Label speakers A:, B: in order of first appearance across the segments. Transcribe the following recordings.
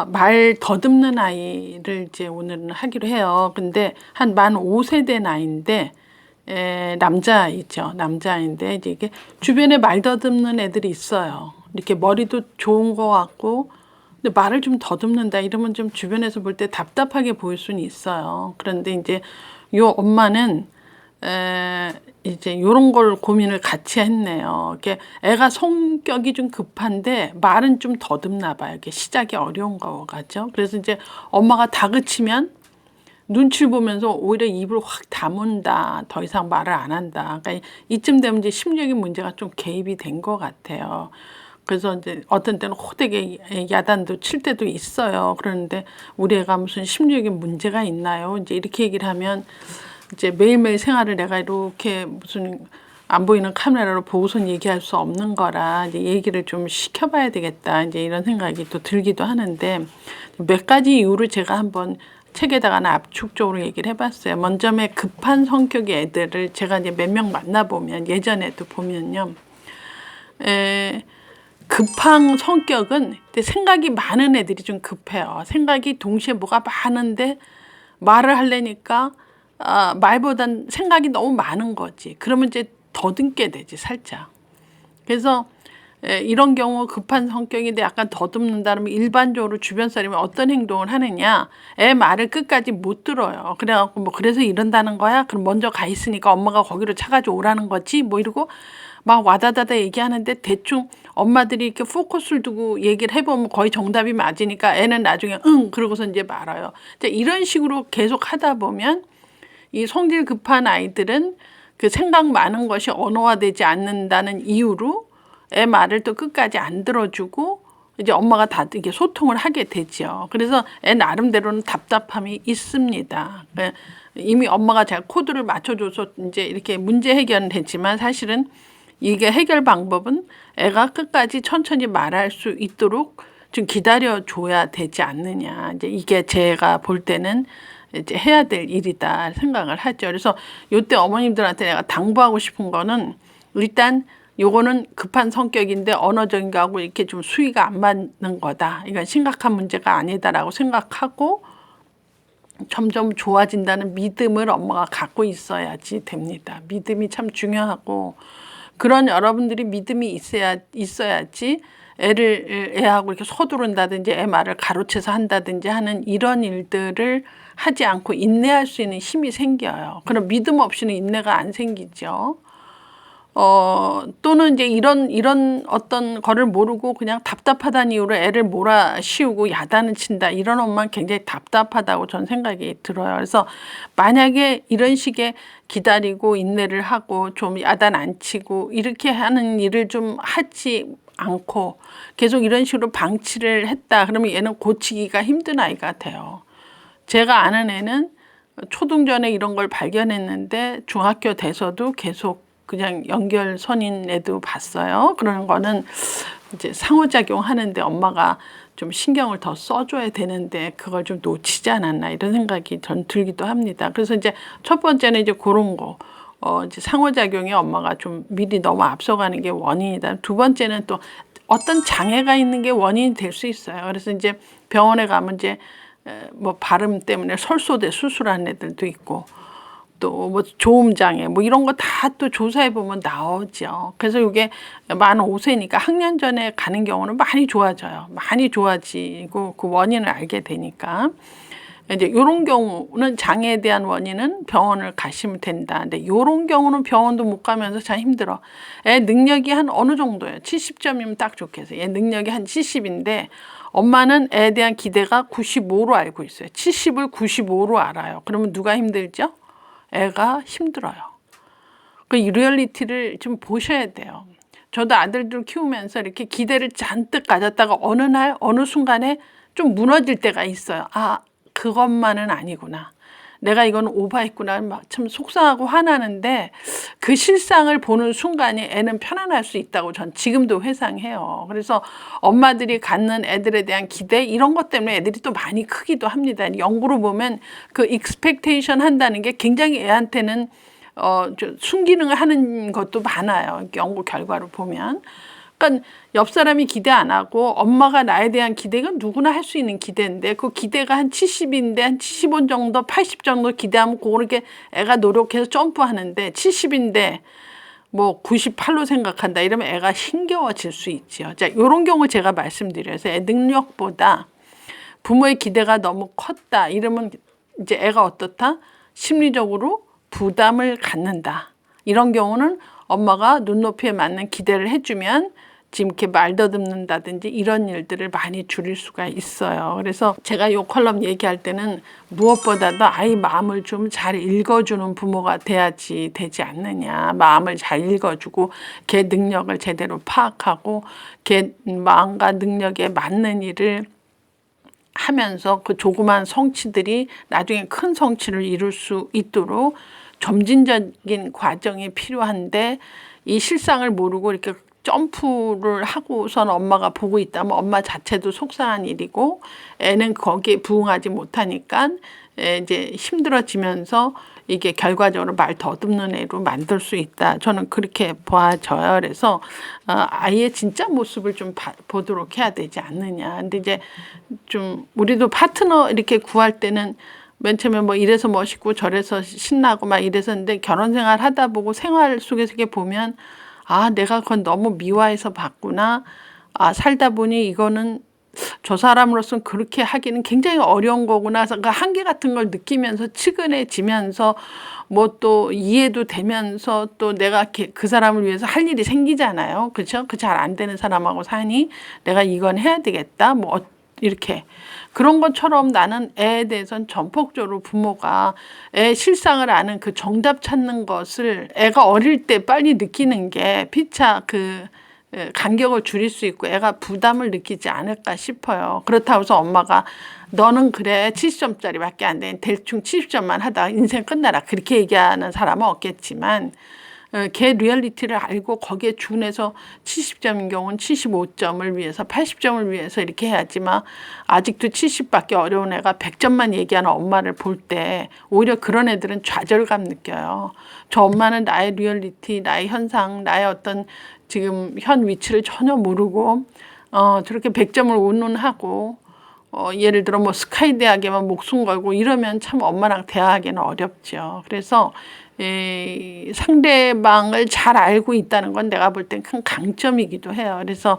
A: 말 더듬는 아이를 이제 오늘은 하기로 해요. 근데 한 만 5세 된 아이인데, 남자아이죠. 남자아이인데, 이제 이게 주변에 말 더듬는 애들이 있어요. 이렇게 머리도 좋은 것 같고, 근데 말을 좀 더듬는다 이러면 좀 주변에서 볼 때 답답하게 보일 수는 있어요. 그런데 이제 요 엄마는 이제 요런 걸 고민을 같이 했네요. 이게 애가 성격이 좀 급한데 말은 좀 더듬나 봐요. 이게 시작이 어려운 거 같죠. 그래서 이제 엄마가 다그치면 눈치를 보면서 오히려 입을 확 다문다. 더 이상 말을 안 한다. 그러니까 이쯤 되면 이제 심리적인 문제가 좀 개입이 된 것 같아요. 그래서 이제 어떤 때는 호되게 야단도 칠 때도 있어요. 그런데 우리 애가 무슨 심리적인 문제가 있나요? 이제 이렇게 얘기를 하면 이제 매일매일 생활을 내가 이렇게 무슨 안 보이는 카메라로 보고선 얘기할 수 없는 거라 이제 얘기를 좀 시켜봐야 되겠다. 이제 이런 생각이 또 들기도 하는데 몇 가지 이유를 제가 한번 책에다가는 압축적으로 얘기를 해봤어요. 먼저 급한 성격의 애들을 제가 이제 몇 명 만나보면 예전에도 보면요. 급한 성격은 생각이 많은 애들이 좀 급해요. 생각이 동시에 뭐가 많은데 말을 하려니까 말보단 생각이 너무 많은 거지. 그러면 이제 더듬게 되지 살짝. 그래서 이런 경우 급한 성격인데 약간 더듬는다면 일반적으로 주변 사람이 어떤 행동을 하느냐. 애 말을 끝까지 못 들어요. 그래갖고 뭐 그래서 이런다는 거야? 그럼 먼저 가 있으니까 엄마가 거기로 차가지고 오라는 거지? 뭐 이러고 막 와다다다 얘기하는데 대충 엄마들이 이렇게 포커스를 두고 얘기를 해보면 거의 정답이 맞으니까 애는 나중에 응 그러고서 이제 말아요. 이런 식으로 계속 하다 보면 이 성질 급한 아이들은 그 생각 많은 것이 언어화되지 않는다는 이유로 애 말을 또 끝까지 안 들어주고 이제 엄마가 다 이게 소통을 하게 되죠. 그래서 애 나름대로는 답답함이 있습니다. 이미 엄마가 잘 코드를 맞춰줘서 이제 이렇게 문제 해결은 됐지만 사실은 이게 해결 방법은 애가 끝까지 천천히 말할 수 있도록 좀 기다려줘야 되지 않느냐. 이제 이게 제가 볼 때는 이제 해야 될 일이다 생각을 하죠. 그래서 이때 어머님들한테 내가 당부하고 싶은 거는 일단 요거는 급한 성격인데 언어적인 거하고 이렇게 좀 수위가 안 맞는 거다. 이건 심각한 문제가 아니다라고 생각하고 점점 좋아진다는 믿음을 엄마가 갖고 있어야지 됩니다. 믿음이 참 중요하고 그런 여러분들이 믿음이 있어야지 애하고 이렇게 서두른다든지 애 말을 가로채서 한다든지 하는 이런 일들을 하지 않고 인내할 수 있는 힘이 생겨요. 그럼 믿음 없이는 인내가 안 생기죠. 또는 이제 이런 어떤 거를 모르고 그냥 답답하다는 이유로 애를 몰아씌우고 야단을 친다. 이런 엄마는 굉장히 답답하다고 전 생각이 들어요. 그래서 만약에 이런 식의 기다리고 인내를 하고 좀 야단 안 치고 이렇게 하는 일을 좀 하지 않고 계속 이런 식으로 방치를 했다. 그러면 얘는 고치기가 힘든 아이가 돼요. 제가 아는 애는 초등전에 이런 걸 발견했는데 중학교 돼서도 계속 그냥 연결선인 애도 봤어요. 그런 거는 이제 상호작용 하는데 엄마가 좀 신경을 더 써줘야 되는데 그걸 좀 놓치지 않았나 이런 생각이 전 들기도 합니다. 그래서 이제 첫 번째는 이제 그런 거. 이제 상호작용에 엄마가 좀 미리 너무 앞서가는 게 원인이다. 두 번째는 또 어떤 장애가 있는 게 원인이 될 수 있어요. 그래서 이제 병원에 가면 이제 뭐 발음 때문에 설소대 수술한 애들도 있고 또 뭐 조음장애 뭐 이런 거 다 또 조사해 보면 나오죠. 그래서 이게 만 5세니까 학년 전에 가는 경우는 많이 좋아져요. 많이 좋아지고 그 원인을 알게 되니까 이제 이런 경우는 장애에 대한 원인은 병원을 가시면 된다. 근데 이런 경우는 병원도 못 가면서 참 힘들어. 애 능력이 한 어느 정도예요. 70점이면 딱 좋겠어요. 얘 능력이 한 70인데 엄마는 애에 대한 기대가 95로 알고 있어요. 70을 95로 알아요. 그러면 누가 힘들죠? 애가 힘들어요. 그 리얼리티를 좀 보셔야 돼요. 저도 아들들 키우면서 이렇게 기대를 잔뜩 가졌다가 어느 날 어느 순간에 좀 무너질 때가 있어요. 그것만은 아니구나. 내가 이건 오버했구나. 막 참 속상하고 화나는데 그 실상을 보는 순간에 애는 편안할 수 있다고 전 지금도 회상해요. 그래서 엄마들이 갖는 애들에 대한 기대 이런 것 때문에 애들이 또 많이 크기도 합니다. 연구로 보면 그 expectation 한다는 게 굉장히 애한테는 숨기능을 하는 것도 많아요. 연구 결과로 보면. 그러니까 옆 사람이 기대 안 하고 엄마가 나에 대한 기대가 누구나 할 수 있는 기대인데 그 기대가 한 70인데 한 75 정도 80 정도 기대하면 그렇게 애가 노력해서 점프하는데 70인데 뭐 98로 생각한다 이러면 애가 힘겨워질 수 있죠. 자, 이런 경우 제가 말씀드려서 애 능력보다 부모의 기대가 너무 컸다 이러면 이제 애가 어떻다? 심리적으로 부담을 갖는다. 이런 경우는 엄마가 눈높이에 맞는 기대를 해주면 지금 이렇게 말 더듬는다든지 이런 일들을 많이 줄일 수가 있어요. 그래서 제가 이 컬럼 얘기할 때는 무엇보다도 아이 마음을 좀 잘 읽어주는 부모가 돼야지 되지 않느냐. 마음을 잘 읽어주고 걔 능력을 제대로 파악하고 걔 마음과 능력에 맞는 일을 하면서 그 조그만 성취들이 나중에 큰 성취를 이룰 수 있도록 점진적인 과정이 필요한데 이 실상을 모르고 이렇게 점프를 하고선 엄마가 보고 있다면 엄마 자체도 속상한 일이고 애는 거기에 부응하지 못하니까 이제 힘들어지면서 이게 결과적으로 말 더듬는 애로 만들 수 있다. 저는 그렇게 봐져요. 그래서 아이의 진짜 모습을 좀 보도록 해야 되지 않느냐. 근데 이제 좀 우리도 파트너 이렇게 구할 때는 맨 처음에 뭐 이래서 멋있고 저래서 신나고 막 이래서인데 결혼 생활 하다 보고 생활 속에서 이렇게 보면 아 내가 그건 너무 미화해서 봤구나. 아 살다 보니 이거는 저 사람으로서는 그렇게 하기는 굉장히 어려운 거구나. 그래서 그 한계 같은 걸 느끼면서 측은해지면서 뭐 또 이해도 되면서 또 내가 그 사람을 위해서 할 일이 생기잖아요. 그렇죠? 그 잘 안 되는 사람하고 사니 내가 이건 해야 되겠다. 뭐 이렇게 그런 것처럼 나는 애에 대해서는 전폭적으로 부모가 애 실상을 아는 그 정답 찾는 것을 애가 어릴 때 빨리 느끼는 게 피차 그 간격을 줄일 수 있고 애가 부담을 느끼지 않을까 싶어요. 그렇다고 해서 엄마가 너는 그래 70점짜리밖에 안 돼. 대충 70점만 하다 인생 끝나라. 그렇게 얘기하는 사람은 없겠지만 걔 리얼리티를 알고 거기에 준해서 70점인 경우는 75점을 위해서 80점을 위해서 이렇게 해야지만 아직도 70밖에 어려운 애가 100점만 얘기하는 엄마를 볼 때 오히려 그런 애들은 좌절감 느껴요. 저 엄마는 나의 리얼리티, 나의 현상, 나의 어떤 지금 현 위치를 전혀 모르고 저렇게 100점을 운운하고 예를 들어 뭐 스카이 대학에만 목숨 걸고 이러면 참 엄마랑 대화하기는 어렵죠. 그래서 상대방을 잘 알고 있다는 건 내가 볼 땐 큰 강점이기도 해요. 그래서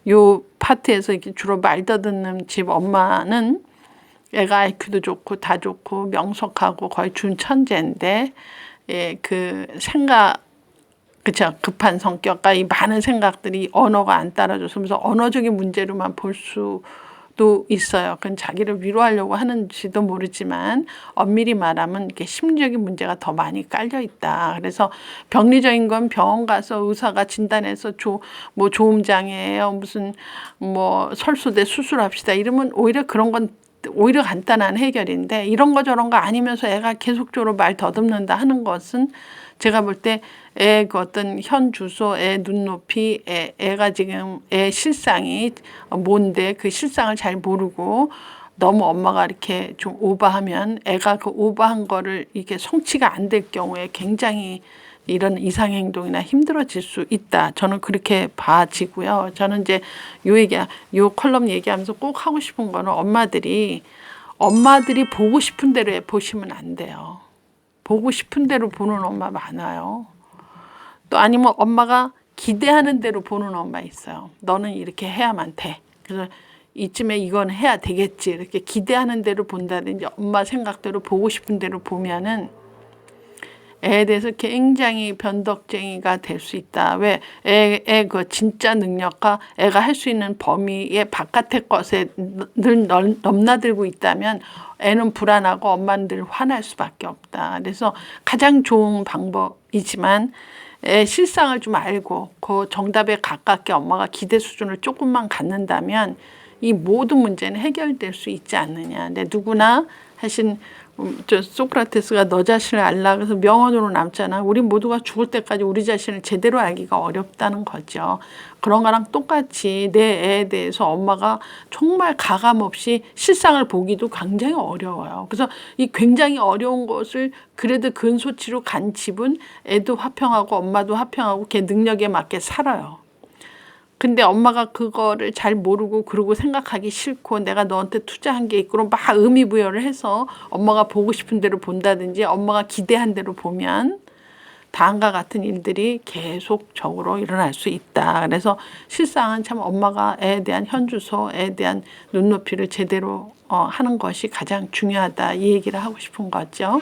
A: 요 파트에서 이렇게 주로 말 더듬는 집 엄마는 애가 IQ도 좋고 다 좋고 명석하고 거의 준천재인데 그 생각 그쵸 급한 성격과 이 많은 생각들이 언어가 안 따라줘서 그래서 언어적인 문제로만 볼 수도 있어요. 그건 자기를 위로하려고 하는지도 모르지만 엄밀히 말하면 이렇게 심리적인 문제가 더 많이 깔려 있다. 그래서 병리적인 건 병원 가서 의사가 진단해서 뭐 조음장애예요. 무슨 뭐 설수대 수술합시다. 이러면 오히려 그런 건 오히려 간단한 해결인데 이런 거 저런 거 아니면서 애가 계속적으로 말 더듬는다 하는 것은 제가 볼 때 애 그 어떤 현 주소, 애 눈높이, 애가 지금 애 실상이 뭔데 그 실상을 잘 모르고 너무 엄마가 이렇게 좀 오버하면 애가 그 오버한 거를 이게 성취가 안 될 경우에 굉장히 이런 이상행동이나 힘들어질 수 있다. 저는 그렇게 봐지고요. 저는 이제 요 컬럼 얘기하면서 꼭 하고 싶은 거는 엄마들이 보고 싶은 대로 보시면 안 돼요. 보고 싶은 대로 보는 엄마 많아요. 또 아니면 엄마가 기대하는 대로 보는 엄마 있어요. 너는 이렇게 해야만 돼. 그래서 이쯤에 이건 해야 되겠지. 이렇게 기대하는 대로 본다든지 엄마 생각대로 보고 싶은 대로 보면은 애에 대해서 굉장히 변덕쟁이가 될 수 있다. 왜? 애 그 진짜 능력과 애가 할 수 있는 범위의 바깥의 것에 늘 넘나들고 있다면 애는 불안하고 엄마는 늘 화날 수밖에 없다. 그래서 가장 좋은 방법이지만 애 실상을 좀 알고 그 정답에 가깝게 엄마가 기대 수준을 조금만 갖는다면 이 모든 문제는 해결될 수 있지 않느냐. 근데 누구나 하신 저 소크라테스가 너 자신을 알라 그래서 명언으로 남잖아. 우리 모두가 죽을 때까지 우리 자신을 제대로 알기가 어렵다는 거죠. 그런 거랑 똑같이 내 애에 대해서 엄마가 정말 가감없이 실상을 보기도 굉장히 어려워요. 그래서 이 굉장히 어려운 것을 그래도 근소치로 간 집은 애도 화평하고 엄마도 화평하고 걔 능력에 맞게 살아요. 근데 엄마가 그거를 잘 모르고 그러고 생각하기 싫고 내가 너한테 투자한 게 있고 막 의미부여를 해서 엄마가 보고 싶은 대로 본다든지 엄마가 기대한 대로 보면 다음과 같은 일들이 계속적으로 일어날 수 있다. 그래서 실상은 참 엄마가 애에 대한 현주소, 애에 대한 눈높이를 제대로 하는 것이 가장 중요하다. 이 얘기를 하고 싶은 거죠.